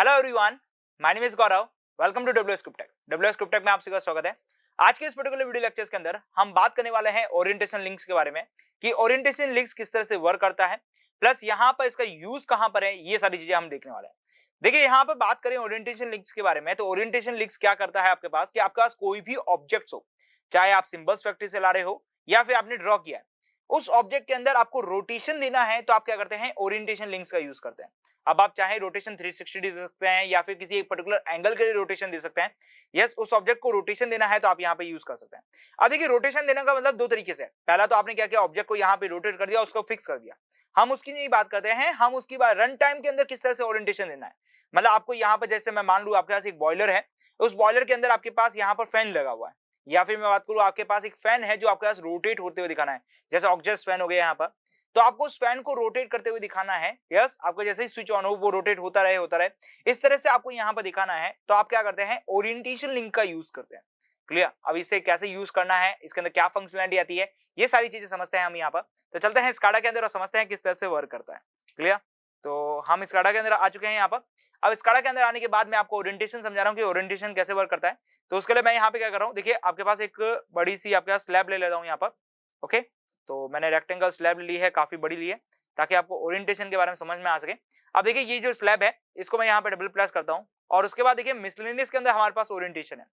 Hello everyone, my name is Gaurav. Welcome to WS group tech. WS group tech में आप सभी का स्वागत है। आज के इस पर्टिकुलर वीडियो लेक्चर्स के अंदर हम बात करने वाले हैं ओरिएंटेशन लिंक्स के बारे में कि ओरिएंटेशन लिंक्स किस तरह से वर्क करता है, प्लस यहाँ पर इसका यूज कहाँ पर है, ये सारी चीजें हम देखने वाले हैं। देखिए, यहाँ पर बात करें ओरिएंटेशन लिंक्स के बारे में, तो ओरिएंटेशन लिंक्स क्या करता है आपके पास कि आपके पास कोई भी ऑब्जेक्ट्स हो, चाहे आप सिंबल्स फैक्ट्री से ला रहे हो या फिर आपने ड्रॉ किया है, उस ऑब्जेक्ट के अंदर आपको रोटेशन देना है, तो आप क्या करते हैं, ओरिएंटेशन लिंक्स का यूज करते हैं। अब आप चाहे रोटेशन 360 दे सकते हैं या फिर किसी एक पर्टिकुलर एंगल के लिए रोटेशन दे सकते हैं। यस, उस ऑब्जेक्ट को रोटेशन देना है तो आप यहाँ पे यूज कर सकते हैं। अब देखिए, रोटेशन देने का मतलब दो तरीके से है। पहला तो आपने क्या किया, ऑब्जेक्ट को यहाँ पे रोटेट कर दिया, उसको फिक्स कर दिया। हम उसकी नहीं बात करते हैं, हम उसकी बात रन टाइम के अंदर किस तरह से ओरिएंटेशन देना है। मतलब आपको यहाँ पर, जैसे मैं मान लू आपके पास एक बॉयलर है, उस बॉयलर के अंदर आपके पास यहाँ पर फैन लगा हुआ है, या फिर मैं बात करूँ आपके पास एक फैन है जो आपके पास रोटेट होते हुए दिखाना है, जैसे ऑक्जेस्ट फैन हो गया यहाँ पर। तो आपको उस फैन को रोटेट करते हुए दिखाना है। यस, आपको जैसे ही स्विच ऑन हो वो रोटेट होता रहे, इस तरह से आपको यहाँ पर दिखाना है। तो आप क्या करते हैं, ओरिएंटेशन लिंक का यूज करते हैं। क्लियर? अब इसे कैसे यूज करना है, इसके अंदर क्या फंक्शनलिटी आती है, ये सारी चीजें समझते हैं हम यहाँ पर। तो चलते हैं स्काडा के अंदर और समझते हैं किस तरह से वर्क करता है। क्लियर? तो हम स्काडा के अंदर आ चुके हैं यहाँ पर। अब स्काडा के अंदर आने के बाद मैं आपको ओरिएंटेशन समझा रहा हूँ कि ओरिएंटेशन कैसे वर्क करता है। तो उसके लिए मैं यहाँ पे क्या कर रहा हूँ, देखिए आपके पास एक बड़ी सी आपके पास स्लैब ले लेता हूँ यहाँ पर। ओके, तो मैंने रेक्टेंगल स्लैब ली है, काफी बड़ी ली है, ताकि आपको ओरिएंटेशन के बारे में समझ में आ सके। अब देखिए, ये जो स्लैब है इसको मैं यहाँ पे डबल प्रेस करता हूँ और उसके बाद देखिए मिसलेनियस के अंदर हमारे पास ओरिएंटेशन है।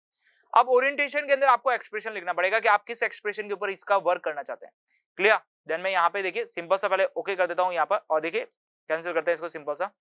अब ओरिएंटेशन के अंदर आपको एक्सप्रेशन लिखना पड़ेगा कि आप किस एक्सप्रेशन के ऊपर इसका वर्क करना चाहते हैं। क्लियर? देन मैं यहाँ पे देखिए सिंपल सा पहले ओके कर देता हूँ यहाँ पर, और देखिए कैंसिल करते हैं इसको, सिंपल सा,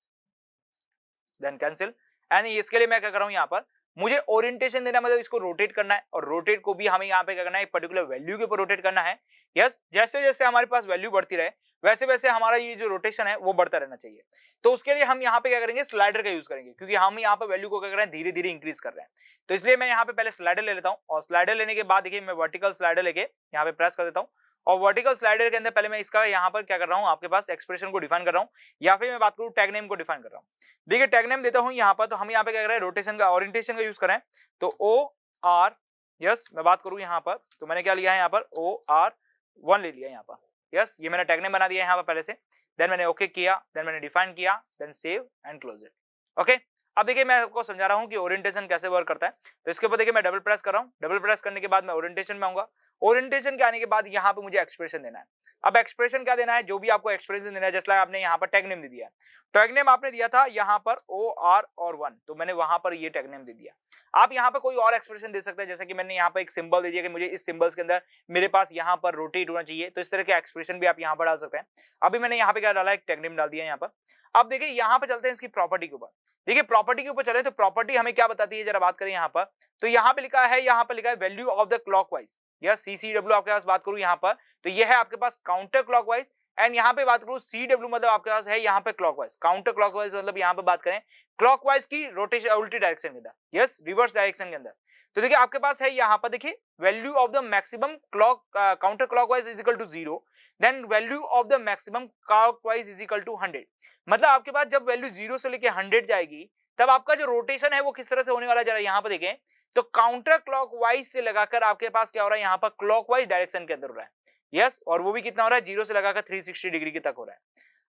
देन कैंसिल। एंड इसके लिए मैं क्या कर रहा हूँ, यहाँ पर मुझे ओरिएंटेशन देना मतलब इसको रोटेट करना है, और रोटेट को भी हमें यहाँ पे क्या करना है, एक पर्टिकुलर वैल्यू के ऊपर रोटेट करना है। यस, जैसे जैसे हमारे पास वैल्यू बढ़ती रहे वैसे वैसे हमारा ये जो रोटेशन है वो बढ़ता रहना चाहिए। तो उसके लिए हम यहाँ पे क्या करेंगे, स्लाइडर का यूज करेंगे, क्योंकि हम यहाँ पे वैल्यू को क्या कर रहे हैं, धीरे धीरे इंक्रीज कर रहे हैं। तो इसलिए मैं यहाँ पे पहले स्लाइडर ले लेता हूँ, और स्लाइडर लेने के बाद देखिए मैं वर्टिकल स्लाइडर लेके यहाँ पे प्रेस कर देता हूँ। और वर्टिकल स्लाइडर के अंदर पहले मैं इसका यहाँ पर क्या कर रहा हूँ, आपके पास एक्सप्रेशन को डिफाइन कर रहा हूँ, या फिर मैं बात करूँ टैग नेम को डिफाइन कर रहा हूँ। देखिए टैग नेम देता हूं यहाँ पर, तो हम यहाँ पे क्या कर रहे हैं, रोटेशन का, ओरिएंटेशन का यूज करें। तो ओ आर, यस, मैं बात करूं यहाँ पर, तो मैंने क्या लिया है यहाँ पर, OR1 ले लिया यहाँ पर। यस, ये मैंने टैग नेम बना दिया यहाँ पर पहले से। देन मैंने ओके किया, देन मैंने डिफाइन किया, then save and close it. Okay, अब देखिए मैं आपको समझा रहा हूँ कि ओरिएंटेशन कैसे वर्क करता है। तो इसके ऊपर देखिए मैं डबल प्रेस कर रहा हूँ, डबल प्रेस करने के बाद मैं ओरिएंटेशन में आऊंगा। ओरिएंटेशन के आने के बाद यहाँ पे मुझे एक्सप्रेशन देना है। अब एक्सप्रेशन क्या देना है, जो भी आपको एक्सप्रेशन देना है, जैसे आपने यहाँ पर टैग नेम दे दिया। टैग नेम आपने दिया था यहाँ पर OR1, तो मैंने वहां पर ये टैग नेम दे दिया। आप यहाँ पे कोई और एक्सप्रेशन दे सकते हैं, जैसे कि मैंने यहाँ पे एक सिंबल दे दिया कि मुझे इस सिंबल्स के अंदर मेरे पास यहाँ पर रोटेट होना चाहिए, तो इस तरह के एक्सप्रेशन भी आप यहाँ पर डाल सकते हैं। अभी मैंने यहाँ पे क्या डाला, एक टैग नेम डाल दिया यहाँ पर। अब देखिए यहाँ पे चलते हैं इसकी प्रॉपर्टी के ऊपर। देखिए प्रॉपर्टी के ऊपर चले तो प्रॉपर्टी हमें क्या बताती है, जरा बात करें यहाँ पर। तो यहाँ पे लिखा है, यहाँ पर लिखा है वैल्यू ऑफ द क्लॉकवाइज, या CCW आपके पास बात करूं यहाँ पर, तो ये है आपके पास काउंटर क्लॉकवाइज। एंड यहाँ पे बात करूं CW मतलब आपके पास है यहाँ पे क्लॉकवाइज। काउंटर क्लॉकवाइज मतलब यहाँ पे बात करें क्लॉकवाइज की रोटेशन, उल्टी डायरेक्शन के अंदर, यस, रिवर्स डायरेक्शन के अंदर। तो देखिए आपके पास है यहाँ पर, देखिए value of the maximum clock counter clockwise is equal to 0, then value of the maximum clockwise is equal to 100। मतलब आपके पास जब वैल्यू 0 से लेके 100 जाएगी, तब आपका जो रोटेशन है वो किस तरह से होने वाला है, जरा यहाँ पर देखें। तो काउंटर क्लॉकवाइज से लगाकर आपके पास क्या हो रहा है, यहाँ पर क्लॉकवाइज डायरेक्शन के अंदर हो रहा है। यस, और वो भी कितना हो रहा है, 0 से लगाकर 360 डिग्री के तक हो रहा है।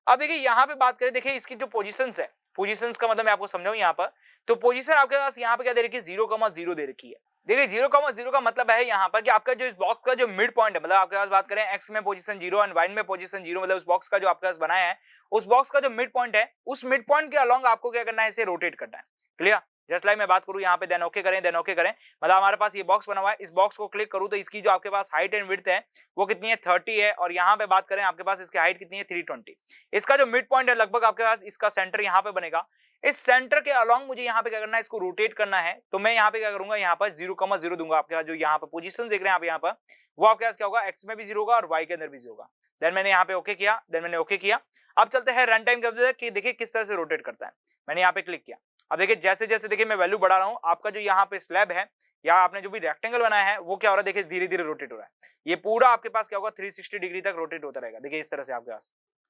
अब देखिए यहाँ पे बात करें, देखिए इसकी जो पोजीशंस है, पोजीशंस का मतलब मैं आपको समझाऊं यहाँ पर। तो पोजीशन आपके पास यहाँ पे क्या दे रखी है, 0,0 दे रखी है। देखिए 0,0 का मतलब है यहाँ पर कि आपका जो इस बॉक्स का जो मिड पॉइंट है, मतलब आपके पास बात करें एक्स में पोजीशन 0 और वाई में पोजीशन 0, मतलब उस बॉक्स का जो आपके पास बनाया है, उस बॉक्स का जो मिड पॉइंट है, उस मिड पॉइंट के अलोंग आपको क्या करना है, इसे रोटेट करना है। क्लियर? जस्ट लाइक मैं बात करूं यहाँ पे, देन ओके करें, देन ओके करें, मतलब हमारे पास ये बॉक्स बना हुआ है, इस बॉक्स को क्लिक करूं तो इसकी जो आपके पास हाइट एंड विड्थ है वो कितनी है, 30 है, और यहाँ पे बात करें आपके पास इसकी हाइट कितनी है, 320। इसका जो मिड पॉइंट है लगभग आपके पास, इसका सेंटर यहाँ पे बनेगा। इस सेंटर के अलोंग मुझे यहाँ पे क्या करना है, इसको रोटेट करना है। तो मैं यहाँ पे क्या करूंगा, यहाँ पर 0,0 दूंगा। आपके पास जो यहाँ पे पोजीशन देख रहे हैं आप यहाँ पर, वो आपके पास क्या होगा, एक्स में भी 0 होगा और वाई के अंदर भी 0 होगा। देन मैंने यहाँ पे ओके किया, देन मैंने ओके किया। अब चलते हैं रन टाइम कि देखिए किस तरह से रोटेट करता है। मैंने यहाँ पे क्लिक किया। अब देखिए जैसे जैसे देखिए मैं वैल्यू बढ़ा रहा हूँ, आपका जो यहाँ पे स्लैब है या आपने जो भी रेक्टेंगल बनाया है वो क्या हो रहा है, देखिए धीरे धीरे रोटेट हो रहा है। ये पूरा आपके पास क्या होगा, 360 डिग्री तक रोटेट होता रहेगा। देखिए इस तरह से आपके पास,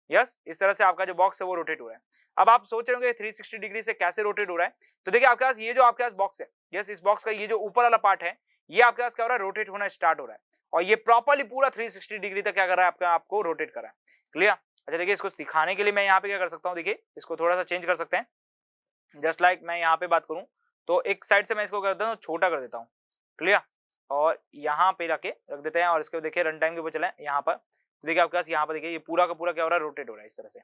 यस, इस तरह से आपका जो बॉक्स है वो रोटेट हो रहा है। अब आप सोच रहे होंगे 360 डिग्री से कैसे रोटेट हो रहा है। तो देखिए आपके पास ये जो आपके पास बॉक्स है, यस, इस बॉक्स का ये जो ऊपर वाला पार्ट है, ये आपके पास क्या हो रहा है, रोटेट होना स्टार्ट हो रहा है, और ये प्रॉपर्ली पूरा 360 डिग्री तक क्या कर रहा है, आपको रोटेट कर रहा है। क्लियर? अच्छा देखिए इसको दिखाने के लिए मैं यहाँ पे क्या कर सकता हूँ, देखिए इसको थोड़ा सा चेंज कर सकते हैं। जस्ट लाइक मैं यहाँ पे बात करूं तो एक साइड से मैं इसको कर देता हूँ, छोटा कर देता हूँ, क्लियर। और यहाँ पे रख देते हैं और इसको देखिए रन टाइम के ऊपर चले यहाँ पर, तो देखिए आपके पास यहाँ पर देखिए ये पूरा का पूरा क्या हो रहा है, रोटेट हो रहा है इस तरह से।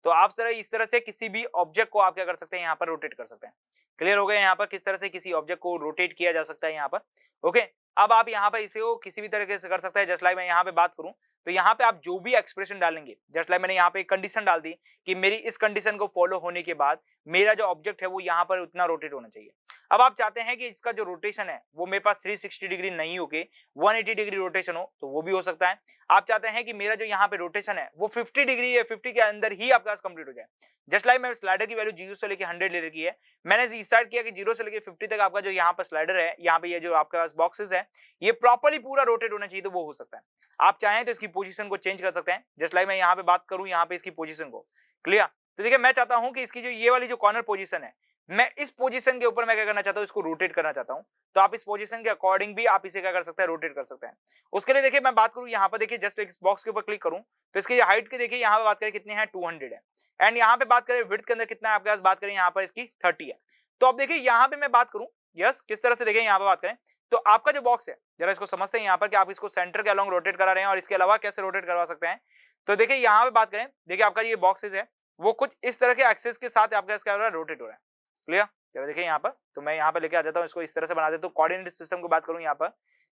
तो आप इस तरह से किसी भी ऑब्जेक्ट को आप क्या कर सकते हैं, यहाँ पर रोटेट कर सकते हैं। क्लियर हो गया यहाँ पर किस तरह से किसी ऑब्जेक्ट को रोटेट किया जा सकता है यहाँ पर। ओके, अब आप यहाँ पर इसे किसी भी तरीके से कर सकते हैं। जस्ट लाइक मैं यहाँ पे बात करूं तो यहाँ पे आप जो भी एक्सप्रेशन डालेंगे, जस्ट लाइक मैंने यहाँ पे एक कंडीशन डाल दी कि मेरी इस कंडीशन को फॉलो होने के बाद मेरा जो ऑब्जेक्ट है वो यहाँ पर उतना रोटेट होना चाहिए। अब आप चाहते हैं कि इसका जो रोटेशन है वो मेरे पास 360 डिग्री नहीं होके 180 डिग्री रोटेशन हो, तो वो भी हो सकता है। आप चाहते हैं कि मेरा जो यहाँ पे रोटेशन है वो 50 डिग्री है, 50 के अंदर ही आपके पास कंप्लीट हो जाए। जस्ट लाइक मैं स्लाइडर की वैल्यू 0 से लेकर 100 ले रखी है, मैंने डिसाइड किया कि 0 से लेकर 50 तक आपका जो यहाँ पर स्लाइडर है, यहाँ पे ये जो आपके पास बॉक्सेस है ये प्रॉपर्ली पूरा रोटेट होना चाहिए, तो वो हो सकता है। आप चाहें तो इसकी पोजीशन को चेंज कर सकते हैं। जस्ट लाइक मैं यहाँ पे बात करूं यहाँ पे इसकी पोजीशन को, क्लियर। तो देखिए मैं चाहता हूं कि इसकी जो ये वाली जो कॉर्नर पोजीशन है, मैं इस पोजीशन के ऊपर मैं क्या करना चाहता हूं, इसको रोटेट करना चाहता हूं। तो आप इस पोजीशन के अकॉर्डिंग भी आप इसे क्या कर सकते हैं, रोटेट कर सकते हैं। उसके लिए देखिए मैं बात करूं यहाँ पर, देखिए जस्ट इस बॉक्स के ऊपर क्लिक करूं तो इसकी हाइट की देखिए यहाँ पे बात करें कितनी है, 200 है। एंड यहाँ पे बात करें विड्थ के अंदर कितना है आपके पास, बात करें यहाँ पर इसकी 30 है। तो अब देखिए यहाँ पे मैं बात करूं, यस किस तरह से देखिए यहाँ पे बात करें तो आपका जो बॉक्स है, जरा इसको समझते हैं यहाँ पर कि आप इसको सेंटर के अलोंग रोटेट करा रहे हैं और इसके अलावा कैसे रोटेट करवा सकते हैं। तो देखिए यहाँ पे बात करें, देखिए आपका ये बॉक्सेस है वो कुछ इस तरह के एक्सेस के साथ आपका क्या हो रहा है, रोटेट हो रहा है, क्लियर। जरा देखिए यहाँ पर, तो मैं यहाँ पे लेके आ जाता हूँ इसको इस तरह से बना देता हूँ। कोऑर्डिनेट सिस्टम की बात करूँ यहाँ पर,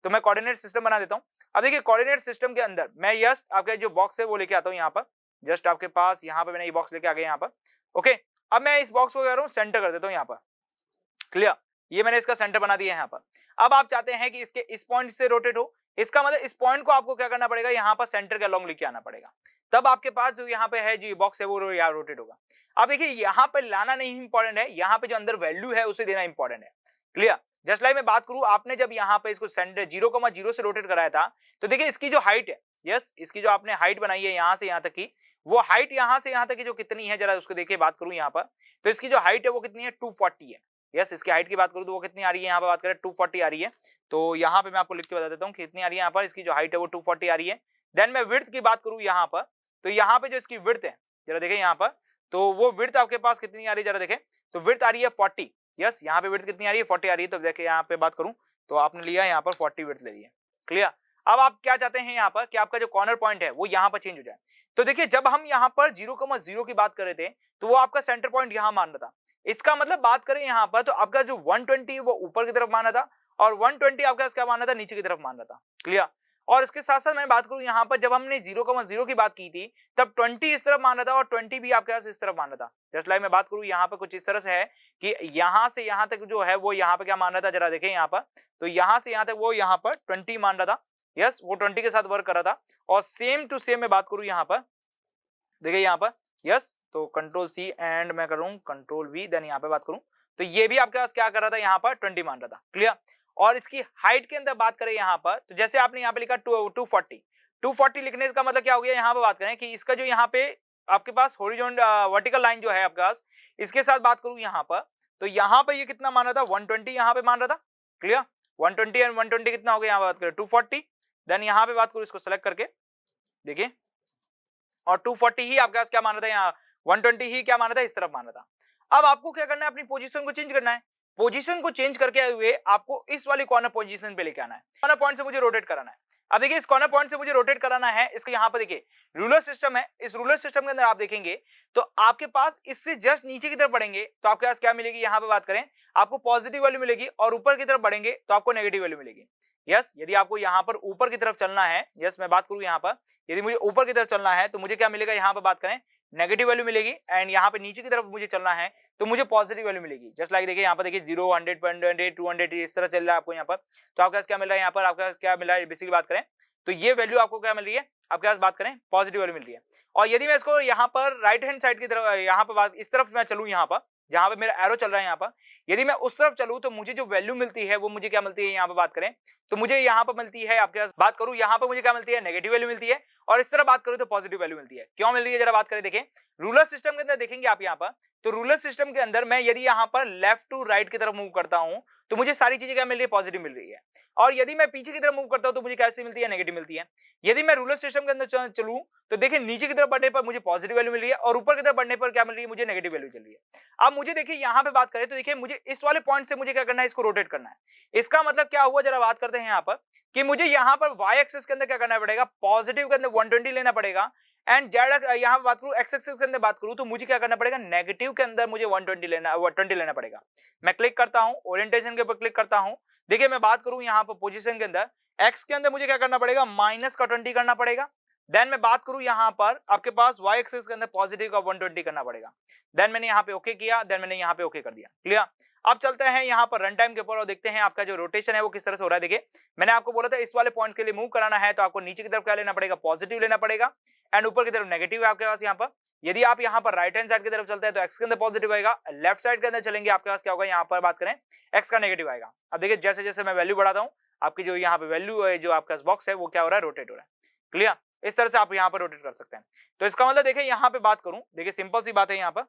तो मैं कोऑर्डिनेट सिस्टम बना देता हूँ। अब देखिए कोऑर्डिनेट सिस्टम के अंदर मैं यस आपका जो बॉक्स है वो लेके आता हूँ यहाँ पर, जस्ट आपके पास यहाँ पे मैंने ये बॉक्स लेके आ गया यहाँ पर। ओके, अब मैं इस बॉक्स को क्या कर रहा हूँ, सेंटर कर देता हूँ यहाँ पर, क्लियर। ये मैंने इसका सेंटर बना दिया है यहाँ पर। अब आप चाहते हैं कि इसके इस पॉइंट से रोटेट हो, इसका मतलब इस पॉइंट को आपको क्या करना पड़ेगा, यहाँ पर सेंटर के अलोंग लेके आना पड़ेगा, तब आपके पास जो यहाँ पे है जो बॉक्स है वो यहाँ रोटेट होगा। अब देखिए यहाँ पे लाना नहीं इंपॉर्टेंट है, यहाँ पे जो अंदर वैल्यू है उसे देना इंपॉर्टेंट है, क्लियर। जस्ट लाइक मैं बात करूं, आपने जब यहाँ पे इसको सेंटर 0,0 से रोटेट कराया था तो देखिए इसकी जो हाइट है, यस इसकी जो आपने हाइट बनाई है यहाँ से यहाँ तक की, वो हाइट यहाँ से यहाँ तक की जो कितनी है, जरा उसको देखिए बात करूं यहाँ पर, तो इसकी जो हाइट है वो कितनी है, 240 है। यस इसकी हाइट की बात करूं तो वो कितनी आ रही है, यहाँ पे बात करें 240 आ रही है। तो यहाँ पे मैं आपको लिख के बता देता हूँ कितनी आ रही है, यहाँ पर इसकी जो हाइट है वो 240 आ रही है। देन मैं विड्थ की बात करूं यहाँ पर, तो यहाँ पे जो इसकी विड्थ है जरा देखें यहाँ पर, तो वो विड्थ आपके पास कितनी आ रही है, जरा देखें तो विड्थ आ रही है 40। यस यहाँ पे विड्थ कितनी आ रही है, 40 आ रही है। तो देखिए यहाँ पे बात करूं तो आपने लिया यहाँ पर 40 विड्थ ले लिया, क्लियर। अब आप क्या चाहते हैं यहाँ पर कि आपका जो कॉर्नर पॉइंट है वो यहाँ पर चेंज हो जाए। तो देखिए जब हम यहाँ पर 0,0 की बात कर रहे थे तो वो आपका सेंटर पॉइंट यहाँ मान रहा था, इसका मतलब बात करें यहाँ पर तो आपका जो 120 है वो ऊपर की तरफ माना था और 120 आपका क्या माना था, नीचे की तरफ माना था, क्लियर। और इसके साथ साथ मैं बात करूं यहाँ पर जब हमने 0,0 की बात की थी तब 20 इस तरफ माना था और 20 भी आपके पास इस तरफ माना था। जस्ट लाइक मैं बात करूं यहाँ पर कुछ इस तरह से है कि यहाँ से यहाँ तक जो है वो यहाँ पे क्या मान रहा था, जरा देखें यहाँ पर, तो यहाँ से यहाँ तक वो यहाँ पर 20 मान रहा था। यस वो 20 के साथ वर्क कर रहा था। और सेम टू सेम मैं बात करूं यहाँ पर, देखिए यहाँ पर यस तो कंट्रोल सी एंड मैं करूं कंट्रोल वी, देन यहाँ पे बात करूं तो ये भी आपके पास क्या कर रहा था, यहाँ पर 20 मान रहा था, क्लियर। और इसकी हाइट के अंदर बात करें यहाँ पर, तो जैसे आपने यहाँ पे लिखा 240 लिखने का मतलब क्या हो गया, यहाँ पे बात करें कि इसका जो यहाँ पे आपके पास हॉरिजॉन्टल वर्टिकल लाइन जो है आपके पास, इसके साथ बात करूं यहाँ पर तो यहाँ पे ये कितना मान रहा था, 120 यहाँ पे मान रहा था, क्लियर। 120 एंड 120 कितना हो गया, यहाँ पे बात करें 240। देन यहाँ पे बात करूं इसको सेलेक्ट करके देखिए, और 240 ही आपके पास क्या माना था, यहाँ 120 ही क्या माना था, इस तरफ माना था। अब आपको क्या करना है, अपनी पोजीशन को चेंज करना है। पोजीशन को चेंज करके हुए आपको इस वाली कॉर्नर पोजीशन पे लेके आना है, कॉर्नर पॉइंट से मुझे रोटेट कराना है। अब देखिए इस कॉर्नर पॉइंट से मुझे रोटेट कराना है, इसके यहाँ पर देखिए रूलर सिस्टम है, इस रूलर सिस्टम के अंदर आप देखेंगे तो आपके पास इससे जस्ट नीचे की तरफ बढ़ेंगे तो आपके पास क्या मिलेगी, यहाँ पे बात करें आपको पॉजिटिव वैल्यू मिलेगी और ऊपर की तरफ बढ़ेंगे तो आपको नेगेटिव वैल्यू मिलेगी। यस यदि आपको यहाँ पर ऊपर की तरफ चलना है, यस मैं बात करूं यहाँ पर, यदि मुझे ऊपर की तरफ चलना है तो मुझे क्या मिलेगा, यहाँ पर बात करें नेगेटिव वैल्यू मिलेगी। एंड यहाँ पे नीचे की तरफ मुझे चलना है तो मुझे पॉजिटिव वैल्यू मिलेगी। जस्ट लाइक देखिए यहाँ पर देखिए 0, 100, 100, 200 इस तरह चल रहा है आपको यहाँ पर। तो आपके पास क्या मिल रहा है, यहाँ पर आपका क्या मिल रहा है, बेसिकली बात करें तो ये वैल्यू आपको क्या मिल रही है, आपके पास बात करें पॉजिटिव वैल्यू मिल रही है। और यदि मैं इसको यहाँ पर राइट हैंड साइड की तरफ, यहाँ पर बात इस तरफ मैं चलूँ, यहाँ पर जहां पे मेरा एरो चल रहा है यहाँ पर, यदि मैं उस तरफ चलूं तो मुझे जो वैल्यू मिलती है वो मुझे क्या मिलती है, यहाँ पे बात करें तो मुझे यहाँ पर मिलती है, आपके पास बात करूं यहाँ पर मुझे क्या मिलती है, नेगेटिव वैल्यू मिलती है। और इस तरह बात करूं तो पॉजिटिव वैल्यू मिलती है। क्यों मिल रही है, जरा बात करें देखें रूलर सिस्टम के अंदर देखेंगे आप यहाँ पर, तो रूलर सिस्टम के अंदर मैं यदि यहाँ पर लेफ्ट टू राइट की तरफ मूव करता हूं तो मुझे सारी चीजें क्या मिल रही है, पॉजिटिव मिल रही है। और यदि मैं पीछे की तरफ मूव करता हूं तो मुझे कैसी मिलती है, नेगेटिव मिलती है। यदि मैं रूलर सिस्टम के अंदर चलूं तो देखिए नीचे की तरफ बढ़ने पर मुझे पॉजिटिव वैल्यू मिल रही है और ऊपर की तरफ बढ़ने पर क्या मिल रही है, मुझे नेगेटिव वैल्यू चल रही है। अब मुझे देखिए यहाँ पे बात करें तो देखिए मुझे इस वाले पॉइंट से मुझे क्या करना है, इसको रोटेट करना है। इसका मतलब क्या हुआ, जरा बात करते हैं यहाँ पर कि मुझे यहाँ पर वाई एक्सिस के अंदर क्या करना पड़ेगा, पॉजिटिव के अंदर 120 लेना पड़ेगा, एंड जेड यहाँ पे बात करूं एक्स एक्सिस के अंदर बात करूं तो मुझे क्या करना पड़ेगा, नेगेटिव के अंदर मुझे 120 लेना पड़ेगा। मैं क्लिक करता हूं, ओरिएंटेशन के ऊपर क्लिक करता हूं। देखिए मैं बात करूं यहाँ पर पोजीशन के अंदर, एक्स के अंदर मुझे क्या करना पड़ेगा, माइनस का 20 करना पड़ेगा। देन मैं बात करूं यहाँ पर आपके पास वाई एक्सिस के अंदर पॉजिटिव का 120 करना पड़ेगा। देन मैंने यहाँ पे ओके किया, देन मैंने यहाँ पे ओके कर दिया। क्लियर। अब चलते हैं यहाँ पर रन टाइम के ऊपर और देखते हैं आपका जो रोटेशन है वो किस तरह से हो रहा है। देखिए मैंने आपको बोला था इस वाले पॉइंट के लिए मूव कराना है तो आपको नीचे की तरफ क्या लेना पड़ेगा, पॉजिटिव लेना पड़ेगा, एंड ऊपर की तरफ नेगेटिव है आपके पास यहाँ पर। यदि आप यहाँ पर राइट हैंड साइड की तरफ चलते हैं तो एक्स के अंदर पॉजिटिव आएगा, लेफ्ट साइड के अंदर चलेंगे आपके पास क्या होगा, यहाँ पर बात करें एक्स का नेगेटिव आएगा। अब देखिए जैसे जैसे मैं वैल्यू बढ़ाता हूँ आपकी जो यहाँ पे वैल्यू है, जो आपका बॉक्स है वो क्या हो रहा है, रोटेट हो रहा है। क्लियर। इस तरह से आप यहाँ पर रोटेट कर सकते हैं। तो इसका मतलब देखिए यहाँ पे बात करूं, देखिए सिंपल सी बात है यहाँ पर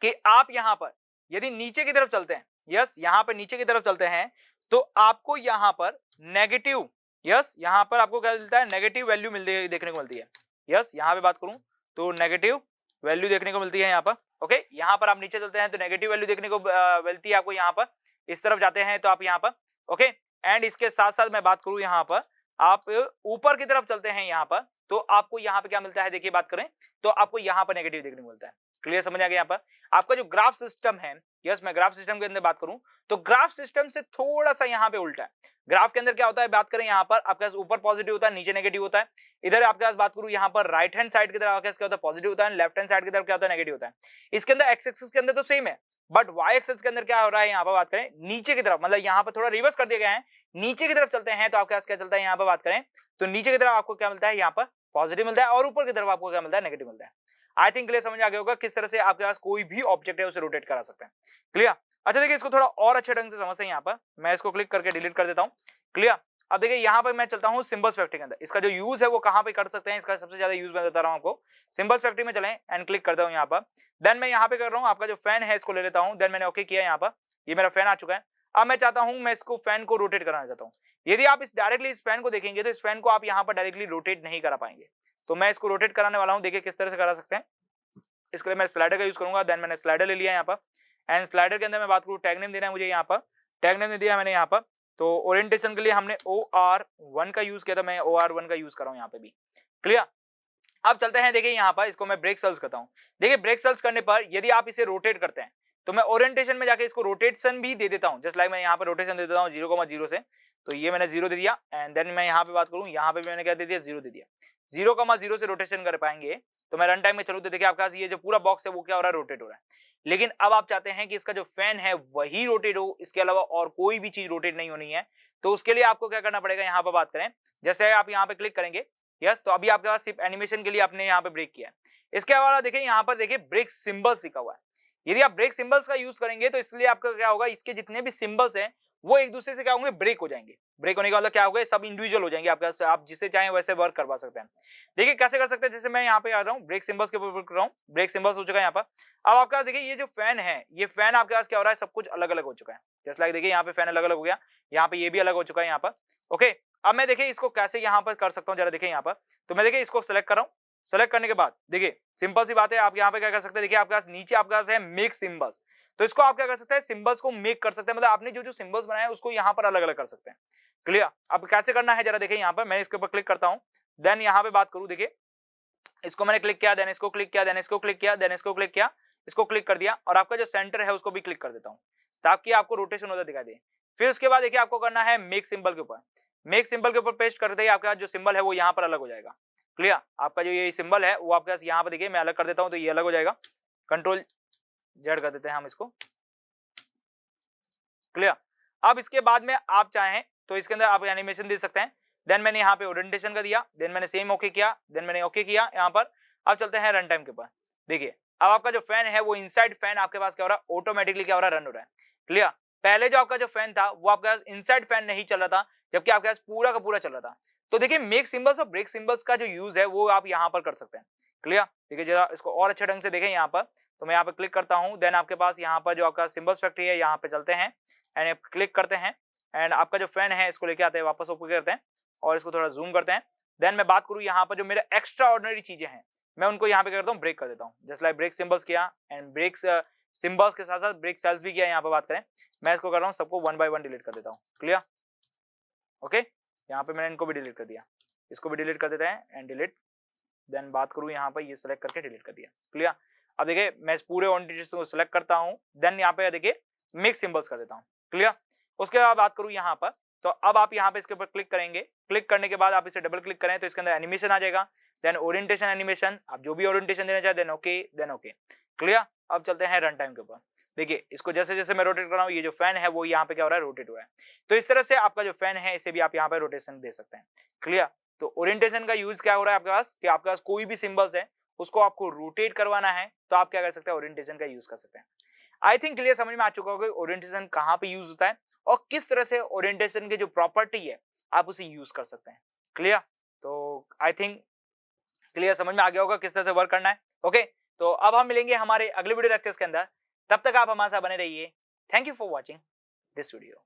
कि आप यहाँ पर यदि नीचे की तरफ चलते हैं, यस यहाँ पर नीचे की तरफ चलते हैं तो आपको यहाँ पर नेगेटिव, यस यहाँ पर आपको क्या मिलता है, नेगेटिव वैल्यू देखने को मिलती है। यस यहाँ पे बात करूं तो नेगेटिव वैल्यू देखने को मिलती है यहाँ पर। ओके यहाँ पर आप नीचे चलते हैं तो नेगेटिव वैल्यू देखने को मिलती है आपको यहाँ पर। इस तरफ जाते हैं तो आप यहाँ पर ओके, एंड इसके साथ साथ मैं बात करूं यहाँ पर आप ऊपर की तरफ चलते हैं यहाँ पर तो आपको यहाँ पे क्या मिलता है, देखिए बात करें तो आपको यहाँ पर नेगेटिव देखने को मिलता है। क्लियर समझ आ गया। यहाँ पर आपका जो ग्राफ सिस्टम है, यस मैं ग्राफ सिस्टम के अंदर बात करूं तो ग्राफ सिस्टम से थोड़ा सा यहाँ पे उल्टा है। ग्राफ के अंदर क्या होता है, बात करें यहाँ पर आपके पास ऊपर पॉजिटिव होता है, नीचे नेगेटिव होता है। इधर आपके पास बात करूं यहाँ पर राइट हैंड साइड की तरफ आपके पास क्या होता है, पॉजिटिव होता है, लेफ्ट हैंड साइड की तरफ क्या होता है, नेगेटिव होता है। इसके अंदर एक्स एक्सिस के अंदर तो सेम है, बट वाई एक्सिस के अंदर क्या हो रहा है, यहाँ पर बात करें नीचे की तरफ, मतलब यहाँ पर थोड़ा रिवर्स कर दिया गया है। नीचे की तरफ चलते हैं तो आपके पास क्या चलता है, यहाँ पर बात करें तो नीचे की तरफ आपको क्या मिलता है, यहाँ पर पॉजिटिव मिलता है, और ऊपर की तरफ आपको क्या मिलता है, नेगेटिव मिलता है। आई थिंक क्लियर समझ आ गया होगा किस तरह से आपके पास कोई भी ऑब्जेक्ट है उसे रोटेट करा सकते हैं। क्लियर। अच्छा देखिए इसको थोड़ा और अच्छे ढंग से समझते हैं। यहाँ पर मैं इसको क्लिक करके डिलीट कर देता हूँ। क्लियर। अब देखिए यहाँ पर मैं चलता हूँ सिंबल्स फैक्ट्री के अंदर, इसका जो यूज है वो कहाँ पे कर सकते हैं, इसका सबसे ज्यादा यूज मैं बता रहा हूँ आपको। सिंबल्स फैक्ट्री में चलें एंड क्लिक करता हूँ यहाँ पर। देन मैं यहाँ पे कर रहा हूँ आपका जो फैन है इसको ले लेता हूँ। देन मैंने ओके किया, यहाँ पर ये मेरा फैन आ चुका है। अब मैं चाहता हूँ मैं इसको फैन को रोटेट कराना चाहता हूँ। यदि आप इस डायरेक्टली इस फैन को देखेंगे तो इस फैन को आप यहाँ पर डायरेक्टली रोटेट नहीं करा पाएंगे, तो मैं इसको रोटेट कराने वाला हूँ। देखिए किस तरह से करा सकते हैं। इसके लिए मैं स्लाइडर का यूज करूंगा। देन मैंने स्लाइडर ले लिया यहाँ पर, एंड स्लाइडर के अंदर मैं बात करूँ टैग नेम देना है मुझे। यहाँ पर टैग नेम दिया मैंने यहाँ पर, तो ओरिएंटेशन के लिए हमने OR1 का यूज किया था, मैं OR1 का यूज कर रहा हूँ यहाँ पे भी। क्लियर। अब चलते हैं, देखिए यहाँ पर इसको मैं ब्रेक सेल्स करता हूँ। देखिए ब्रेक सेल्स करने पर यदि आप इसे रोटेट करते हैं तो मैं ओरिएंटेशन में जाके इसको रोटेशन भी दे देता हूँ। जस्ट लाइक मैं यहाँ पर रोटेशन दे देता हूँ 0,0 से, तो ये मैंने 0 दे दिया। एंड देन मैं यहाँ पे बात करूँ, यहाँ पे भी मैंने क्या दे दिया, 0 दे दिया। 0,0 से रोटेशन कर पाएंगे तो मैं रन टाइम में चलूँ तो देखिए आपका ये जो पूरा बॉक्स है वो क्या हो रहा है, रोटेट हो रहा है। लेकिन अब आप चाहते हैं कि इसका जो फैन है वही रोटेट हो, इसके अलावा और कोई भी चीज रोटेट नहीं होनी है, तो उसके लिए आपको क्या करना पड़ेगा, यहाँ पर बात करें जैसे आप यहाँ पे क्लिक करेंगे, यस तो अभी आपके पास सिर्फ एनिमेशन के लिए आपने यहाँ पे ब्रेक किया है। इसके अलावा देखिए यहाँ पर देखिए ब्रेक सिंबल्स लिखा हुआ है। यदि आप ब्रेक सिंबल्स का यूज करेंगे तो इसलिए आपका क्या होगा, इसके जितने भी सिंबल्स हैं वो एक दूसरे से क्या होंगे, ब्रेक हो जाएंगे। ब्रेक होने का मतलब क्या होगा, सब इंडिविजुअल हो जाएंगे आपके, आप जिसे चाहें वैसे वर्क करवा सकते हैं। देखिए कैसे कर सकते हैं, जैसे मैं यहाँ पे आ रहा हूँ ब्रेक सिंबल्स के ऊपर कर रहा हूँ, ब्रेक सिंबल्स हो चुका है यहाँ पर। अब आपका देखिए ये जो फैन है, ये फैन आपके पास क्या हो रहा है, सब कुछ अलग अलग हो चुका है। जस्ट लाइक देखिए यहाँ पे फैन अलग अलग हो गया, यहाँ पे ये भी अलग हो चुका है यहाँ पर। ओके अब मैं देखिए इसको कैसे यहाँ पर कर सकता हूँ, जरा देखिए यहाँ पर। तो मैं देखिए इसको सेलेक्ट कर रहा हूँ। सेलेक्ट करने के बाद देखिए सिंपल सी बात है, आप यहाँ पे क्या कर सकते हैं, देखिए आपके पास नीचे आपके पास है मेक सिंबल्स, तो इसको आप क्या कर सकते हैं, सिंबल्स को मेक कर सकते हैं, मतलब आपने जो जो सिंबल्स बनाए उसको यहाँ पर अलग अलग कर सकते हैं। क्लियर। अब कैसे करना है जरा देखिए यहाँ पर, मैं इसके ऊपर क्लिक करता हूँ। देन यहाँ पे बात करूँ, देखिए इसको मैंने क्लिक किया, देन इसको क्लिक किया, देन इसको क्लिक किया, देन इसको क्लिक किया, इसको क्लिक कर दिया, और आपका जो सेंटर है उसको भी क्लिक कर देता हूँ ताकि आपको रोटेशन होता दिखाई दे। फिर उसके बाद देखिए आपको करना है मेक सिंबल के ऊपर, मेक सिंबल के ऊपर पेस्ट करते ही आपका जो सिंबल है वो यहाँ पर अलग हो जाएगा। क्लियर। आपका जो ये सिंबल है वो आपके पास यहाँ पर देखिए मैं अलग कर देता हूँ तो ये अलग हो जाएगा। कंट्रोल जेड कर देते हैं हम इसको। क्लियर। अब इसके बाद में आप चाहें तो इसके अंदर आप एनिमेशन दे सकते हैं। देन मैंने यहाँ पे ओरिएंटेशन का दिया, देन मैंने सेम ओके किया, देन मैंने ओके किया यहाँ पर। अब चलते हैं रन टाइम के ऊपर। देखिए अब आपका जो फैन है वो इनसाइड फैन आपके पास क्या हो रहा है, ऑटोमेटिकली क्या हो रहा है, रन हो रहा है। क्लियर। पहले जो आपका जो फैन था वो आपके पास इनसाइड फैन नहीं चल रहा था, जबकि आपके पास पूरा का पूरा चल रहा था। तो देखिए मेक सिंबल्स और ब्रेक सिंबल्स का जो यूज है वो आप यहाँ पर कर सकते हैं। क्लियर। देखिए जरा इसको और अच्छे ढंग से देखें यहाँ पर, तो मैं यहाँ पे क्लिक करता हूँ। देन आपके पास यहाँ पर जो आपका सिंबल्स फैक्ट्री है यहाँ पे चलते हैं एंड क्लिक करते हैं, एंड आपका जो फैन है इसको लेके आते हैं, वापस ओके करते हैं और इसको थोड़ा जूम करते हैं। देन मैं बात करूँ यहाँ पर जो मेरे एक्स्ट्रा ऑर्डिनरी चीजें हैं मैं उनको यहाँ पे करता हूँ, ब्रेक कर देता हूँ। जस्ट लाइक ब्रेक सिंबल्स किया एंड ब्रेक्स सिंबल्स के साथ साथ ब्रेक सेल्स भी किया है। यहाँ पे बात करें, मैं इसको कर रहा हूँ सबको 1 बाय 1 डिलीट कर देता हूँ। क्लियर? ओके, यहाँ पे मैंने इनको भी डिलीट कर दिया, इसको भी डिलीट कर देते हैं एंड डिलीट। देन बात करूँ यहाँ पे, ये सेलेक्ट करके डिलीट कर दिया। क्लियर? अब देखिए मैं इस पूरे ओरिएंटेशन को सिलेक्ट करता हूँ, देन यहाँ पे देखिए मिक्स सिंबल्स कर देता हूँ। क्लियर? उसके बाद बात करूँ यहाँ पर, तो अब आप यहाँ पे इसके ऊपर क्लिक करेंगे, क्लिक करने के बाद आप इसे डबल क्लिक करें तो इसके अंदर एनिमेशन आ जाएगा, देन ओरिएंटेशन एनिमेशन, आप जो भी ओरिएंटेशन देना चाहे then okay, then okay. Clear? अब चलते हैं रन टाइम के ऊपर। देखिए इसको जैसे जैसे मैं रोटेट कर रहा हूँ, ये जो फैन है वो यहाँ पे क्या हो रहा है, रोटेट हो रहा है। तो इस तरह से आपका जो फैन है इसे भी आप यहाँ पे रोटेशन दे सकते हैं। क्लियर? तो ओरिएंटेशन का यूज क्या हो रहा है आपके पास, कि आपके पास कोई भी सिंबल्स है उसको आपको रोटेट करवाना है तो आप क्या कर सकते हैं, ओरिएंटेशन का यूज कर सकते हैं। आई थिंक क्लियर समझ में आ चुका होगा ओरिएंटेशन कहाँ पे यूज होता है और किस तरह से ओरिएंटेशन के जो प्रॉपर्टी है आप उसे यूज कर सकते हैं। क्लियर? तो आई थिंक क्लियर समझ में आ गया होगा किस तरह से वर्क करना है। ओके, तो अब हम मिलेंगे हमारे अगले वीडियो लेक्चर्स के अंदर, तब तक आप हमारे साथ बने रहिए। Thank you for watching this video.